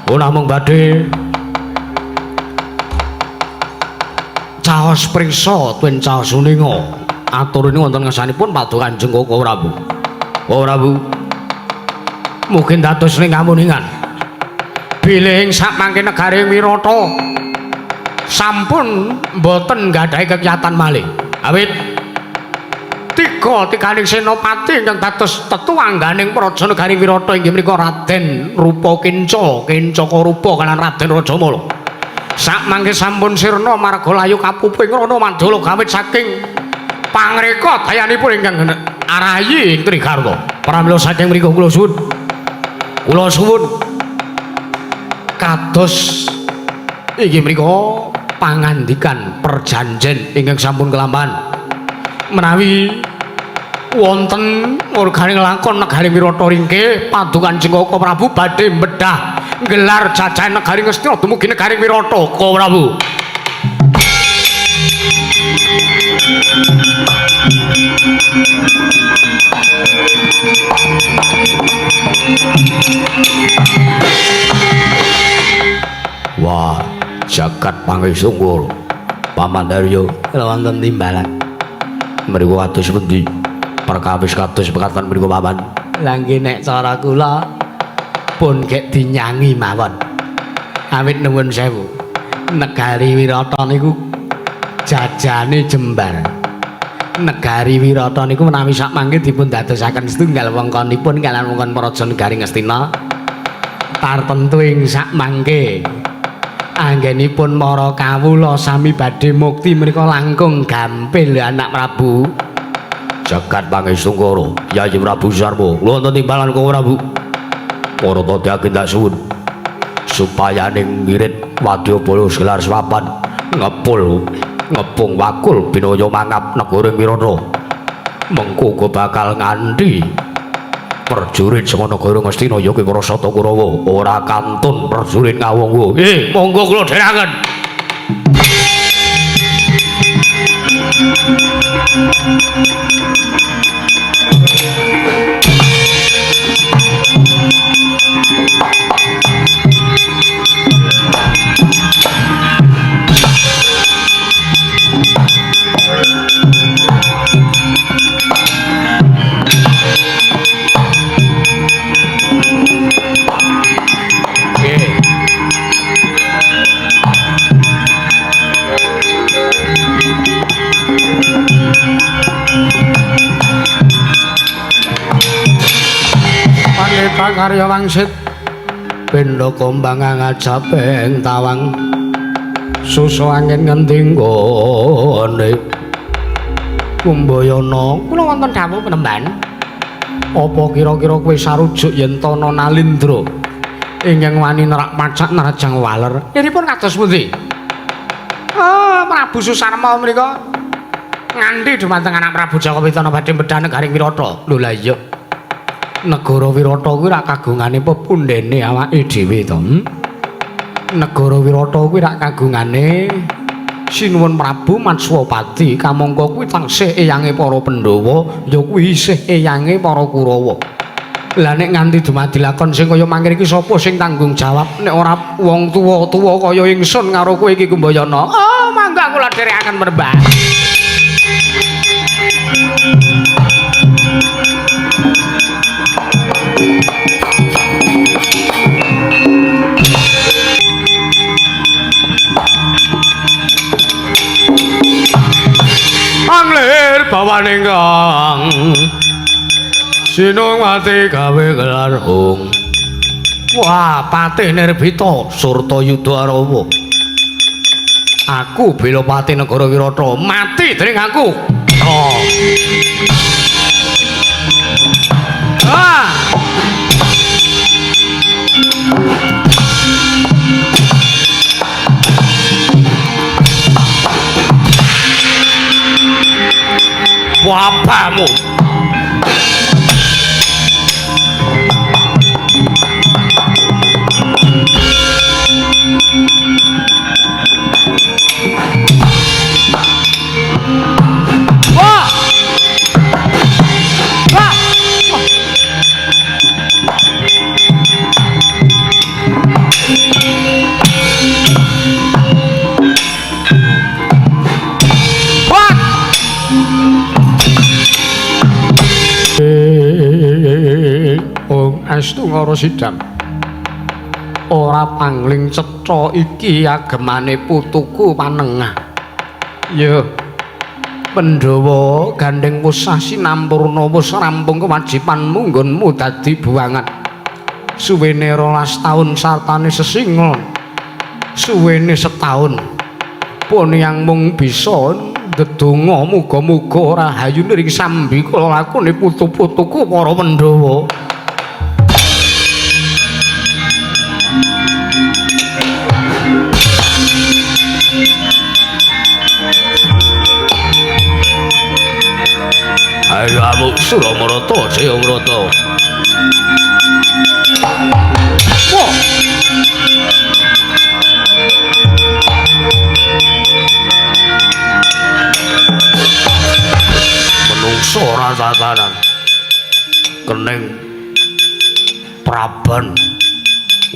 Namung badhe caos priksa tuwin caos uninga aturane wonten ngersanipun paduka Kanjeng Koko Prabu. Koko Prabu mungkin dados ning kamuningan bilih ing samangke negari Wirata sampun boten gadhahi kekiyatan malih awit tikaning senopati ingkang dados tetuangganing praja negari Wirata inggih menika Raden Rupa Kinca Rupa kalan Raden Rajamala sakmangke sampun sirna marga layu kapuping rana mandala gawit saking pangreka dayanipun ingkang arahi ing Trigarta pramila saking mriku kula suwun kados inggih menika pangandikan perjanjen ingkang sampun kelamban menawi wonten murganing lakon negari Wirata ringkih paduka Kanjeng Koko Prabu badhe mbedhah gelar jajahan negari Ngastina dumugi negari Wirata Koko Prabu. Wah, jagat pangesungkur Paman Daryo wonten timbalan mriku kados pundi perkawis kados pekatan mriku Paman? Langge nek cara kula pun gek dinyangi mawon. Awit nuwun sewu. Negari Wirata niku jajane jembar. Negari Wirata niku menawi sakmangke dipun dadosaken setunggal wengkonipun kaliyan wengkon praja negari Ngastina. Tartentu ing sakmangke anggenipun para kawula sami badhe mukti menika langkung gampil anak Prabu. Jagat pangesungkur Yayi Prabu Sarma wonten timbalan Koko Prabu. Marta diagendak suwun supaya ning ngirit wadyabala gelar swapan ngepung wakul binaya mangap negara Wirata. Mengko bakal nganti perjurit saka negara Ngastina ya kuwi Rasata Kurawa ora kantun perjurit ngawungku. Monggo kula dherekaken. Karya wangsit pindha kombang ngajabeng tawang susu angin ngending gone Kumbayana kula wonten dawuh penemban apa kira-kira kowe sarujuk yen Tana Nalindra ingkang wani nerak pacak nerajang waler iripun kados pundi? Prabu Susarma menika nganti dumateng anak Prabu Jakawitana badhe mbedhah negari Wirata. Lho la iya negara Wirata kuwi rak kagungane pepundhene awake dhewe to. Negara Wirata kuwi rak kagungane Sinuwun Prabu Matswapati kamangka kuwi taksih eyange para Pandhawa ya kuwi isih eyange para Kurawa. Lah nek nganti dumadi lakon sing kaya mangkene iki sapa sing tanggung jawab nek ora wong tuwa-tuwa kaya ingsun karo kowe iki Kumbayana. Mangga kula dherekaken merembah. Anglir bawaning kang Sinungwati gawe gelar hung. Wah, Patih Nirbita Surtayuda Arawa. Aku Belopati negara Wirata mati dening aku. Wapamu Wistungara Sidam. Ora pangling cetha iki agemane putuku panengah. Ya Pandhawa gandeng wus sasi nampurna wis rampung kewajibanmu nggonmu dadi buangan. Suwene 12 taun sartane sesingon. Suwene setahun. Pun yang mung bisa ndedonga muga-muga rahayu ning sambi kala lakune putu-putuku para Pandhawa. Ayo amuk Suramarata Jayabrata. Wah. Menungso rasatanan kening Praban.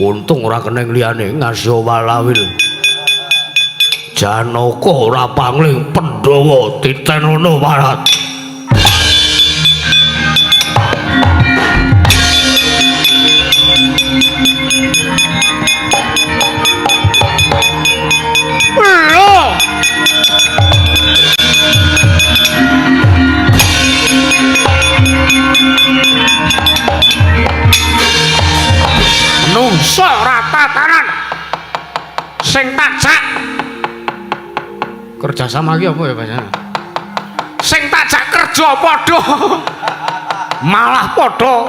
Untung ora kening liyane Ngasya Walawil. Janaka ora pangling Pandhawa titenono marat. Nungsa ratatanan sing tajak kerja sama iki apa ya bahasane sing tajak kerja padha malah padha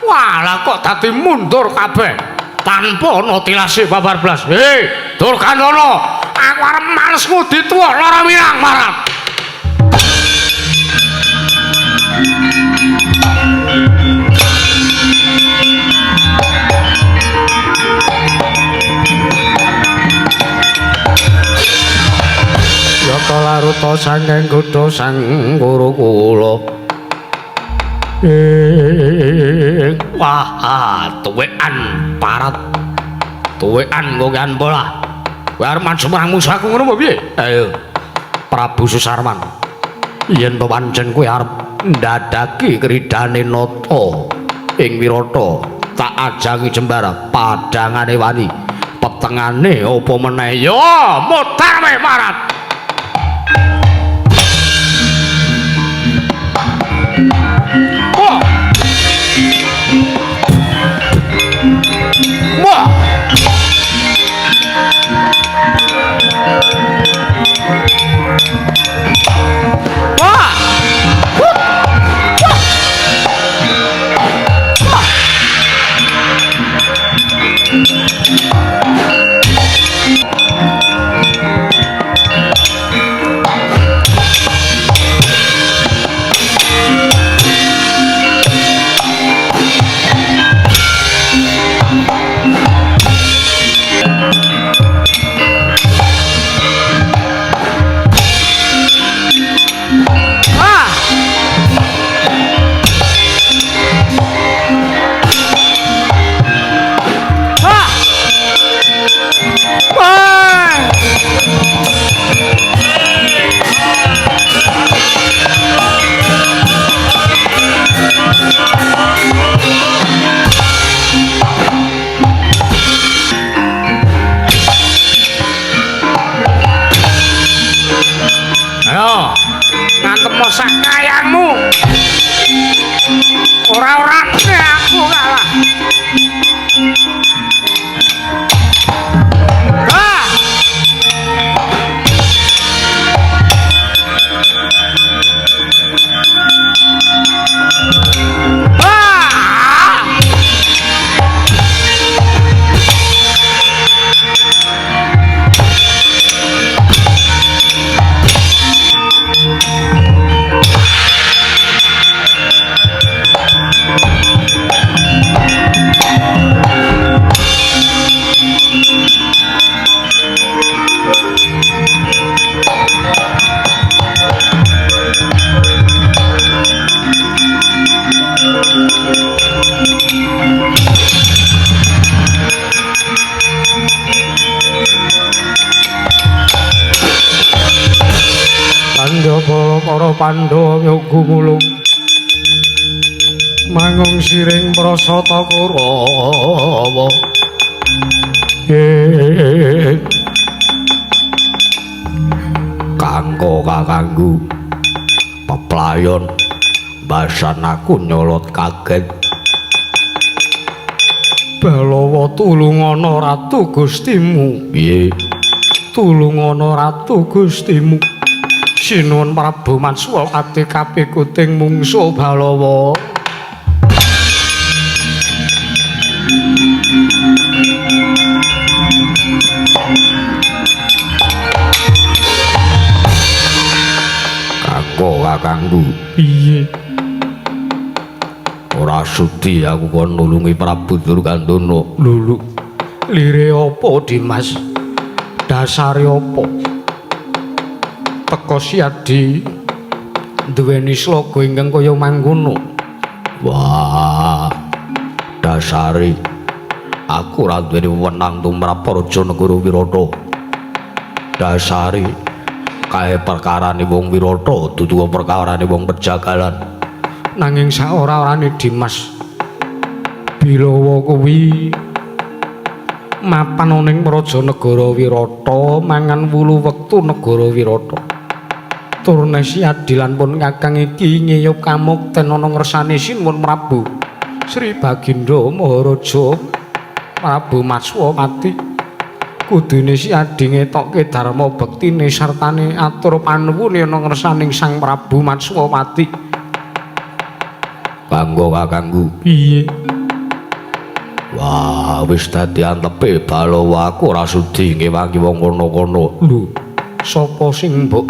walah kok dadi mundur kabeh tanpa ana tilase babar blas. Hei Durkandana, aku arep males ngudi tuwa lara mirang marat. Yata laruta sangking kutha sang guru kula. Wah, tuwekan parat. Tuwekan ngokan bola. Kowe arep maju marang musuhku ngono apa piye? Ayo. Prabu Susarman. Yen to pancen kowe arep ndadaki kridane nata ing Wirata, tak ajangi jembara padangane wani. Petengane apa meneh ya mutar wae marat. Wah. Wah. Wah. Sak kayangmu ora-orane aku kalah. Pandhawa para Pandhawa yoga mulung mangung siring prasata Kurawa kanggo kakangku peplayon basan aku nyolot kaget Balawa tulungana ratu gustimu piye tulungana ratu gustimu sinuwun Prabu Matswa ati kapikuting mungsuh Balawa kakangku piye ora sudi aku kon nulungi Prabu Durgandana lulu lire apa Dimas dasare apa teka Siadi duweni sloga ingkang kaya mangkono wah dasare aku ora duweni wewenang tumrap Raja Negara Wirata dasare kae perkarane wong Wirata dudu perkarane wong Pejagalan nanging saora-orane Dimas Bilawa kuwi mapan ning Praja Negara Wirata mangan wulu wektu negara Wirata turune Siadi lan pun kakang iki ngeyup kamukten ana ngersane sinuwun Prabu Sri Baginda Maharaja Prabu Matswa mati kudune Siadi ngetokke dharma bektine sartane atur panuwune ana ngersaning Sang Prabu Matswamati. Kanggo kakangku piye? Wah, wis dadi antepe Balawa aku ora sudi ngewangi wong kono-kono. Lho, sapa sing mbok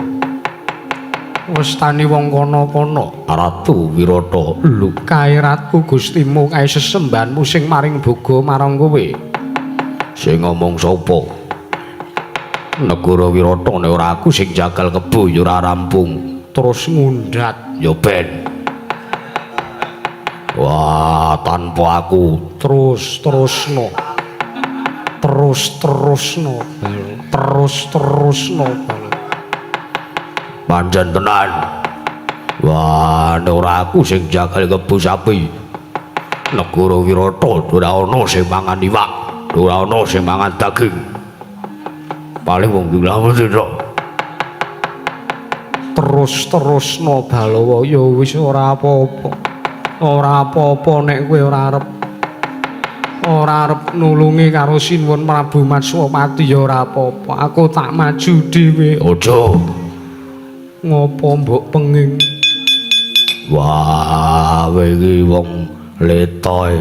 westani wong kono-kono? Ratu Wirata. Lho, kae ratu gustimu kae sesembahanmu sing maring boga marang kowe. Sing ngomong sapa? Negara Wirata nek ora aku sing jagal kebo ya ora rampung. Terus ngundhat ya ben. Wah, tanpa aku terus-terusno. Terus-terusno. Terus-terusno. Pancen tenan. Wah, nek ora aku sing jagal kebo sapi. Negara Wirata ora ana sing mangan iwak. Ora ana sing mangan daging. Paling wong dilawan sithik. Terus-terusno Balawa ya wis ora apa-apa. Ora apa-apa nek kowe ora arep nulungi karo sinuwun Prabu Matswamati ya ora apa-apa. Aku tak maju dhewe. Aja. Ngopo mbok penging? Wah, kowe iki wong letoy.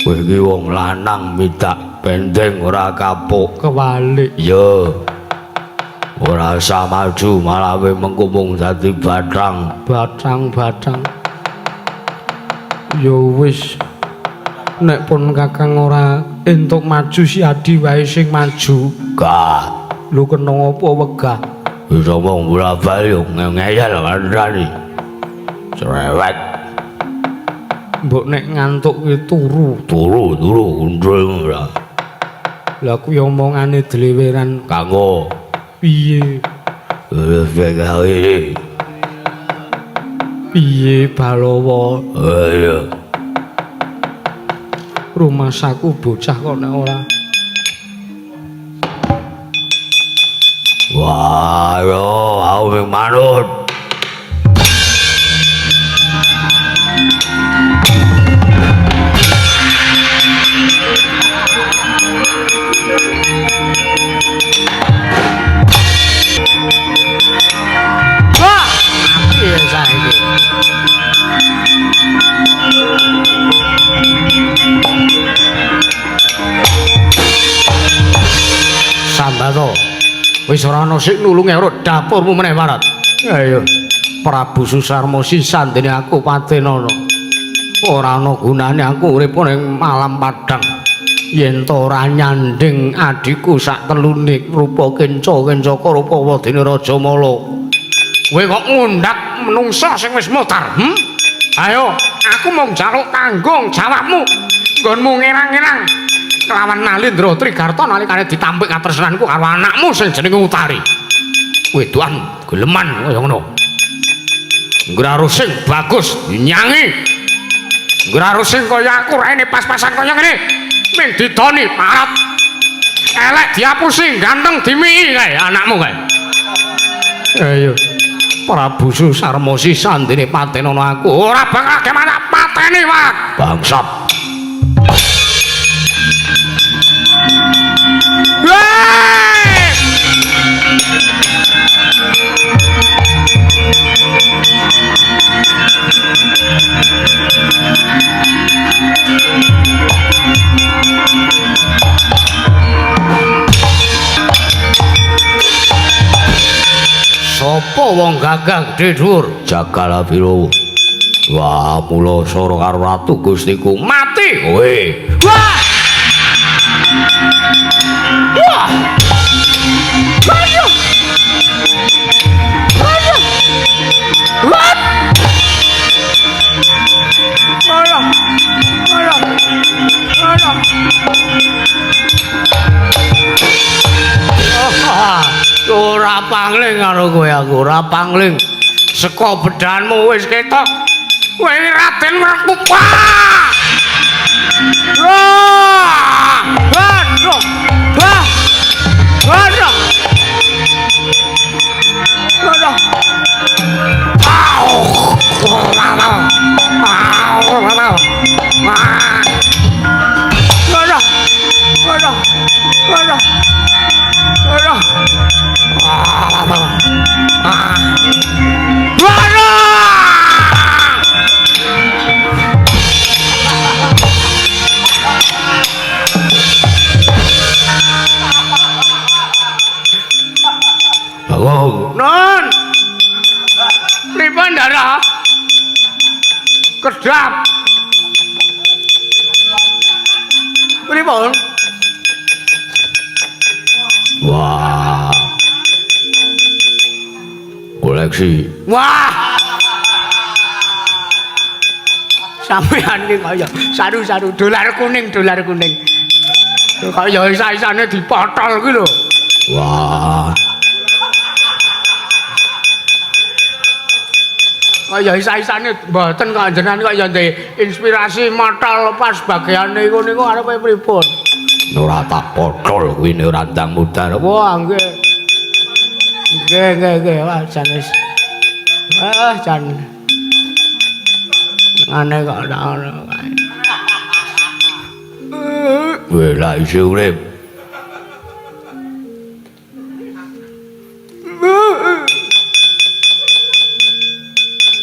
Kowe iki wong lanang midak bendeng ora kapuk kewalik ya ora usah maju malah kowe mengko mung dadi bathang ya wis nek pun kakang ora entuk maju Siadi wae sing maju gah lho kena apa wegah wis omong bola-bali ngeyel kandhani cerewet. Mbok nek ngantuk ki turu undul ora. Lah kuwi omongane dleweran kanggo piye? Piye Balawa? Iya. Rumah saku bocah kok nek ora. Wah, yo aku manut. Sambato wis ora ana sing nulungi ora dapurmu meneh marat. Ayo Prabu Susarma sisan dene aku patenana. Ora ana gunane aku urip ning malam padang yen to ora nyanding adikku sak telune rupa kenca-kencaka rupa wadene Raja Mala. Kowe kok ngundhak menungsa sing wis mutar? Ayo, aku mung njaluk tanggung jawabmu. Nggonmu ngerang-ngerang kelawan Nalindra Trigarta nalikane ditampik katresnanku karo anakmu sing jenenge Utari. Wedoan geleman kaya ngono. Ngraru sing bagus nyanyi. Ngraru sing kaya aku raine pas-pasan kaya ngene. Ming didoni parat. Elek diapusi, ganteng dimii kae anakmu kae. Ayo. Prabu Susarma sisandene patenono aku. Ora bakal gemana pateni, Pak. Bangsat. Sapa wong gagah gedhe dhuwur? Jagala Birowo. Wah, mula sora karo ratu Gustiku mati kowe. Wah! Wah! Ayo! Ayo! Wah! Ayo! Ayo! Ayo! Ora pangling karo kowe aku, ora pangling. Seka bedanmu wis ketok. Kowe Raden Werkudara. Wah! Waduh! Wah! Waduh! Waduh! Au! Waduh! Au! Waduh! Waduh! Waduh! Waduh! Waduh! Wow. Non! Pripun darah? Kedap. Pripun? Wah. Koleksi. Wah! Sampeyan iki kaya saru-saru dolar kuning. Kaya isa-isane dipotol kuwi lho. Wah. Kaya isa-isane mboten kok jenengan kok ya ndek inspirasi motol pas bageyane iku niku arepe pripun? Ora tak potol kuwi nek ora ndang mudar. Wah, nggih. Nggih, wah jan wis. Wah, jan. Aneh kok ora ngono kae. Weh, lah isih urip.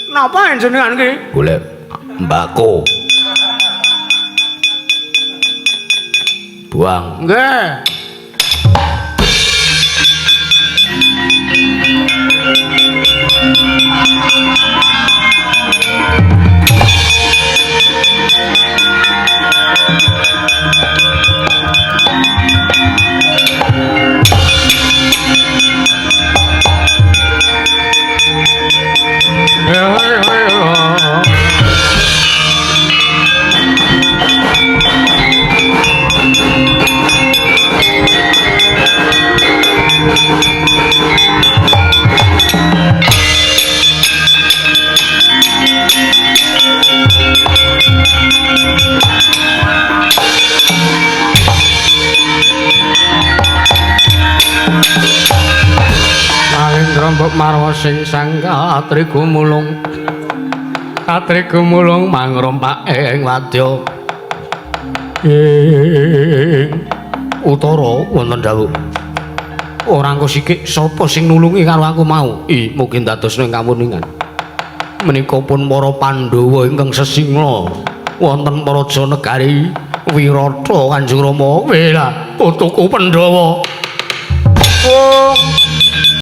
Napa jenengan iki? Golek mbako. Buang. Nggih. Rombok marwa sing sang katri gumulung mangrompak ing wadya ing utara wonten dawuh ora engko sikik sapa sing nulungi karo aku mau mungkin dadosna ing kamuningan menika pun para Pandhawa ingkang sesingla wonten Praja Negari Wirata Kanjeng Rama wela putuku Pandhawa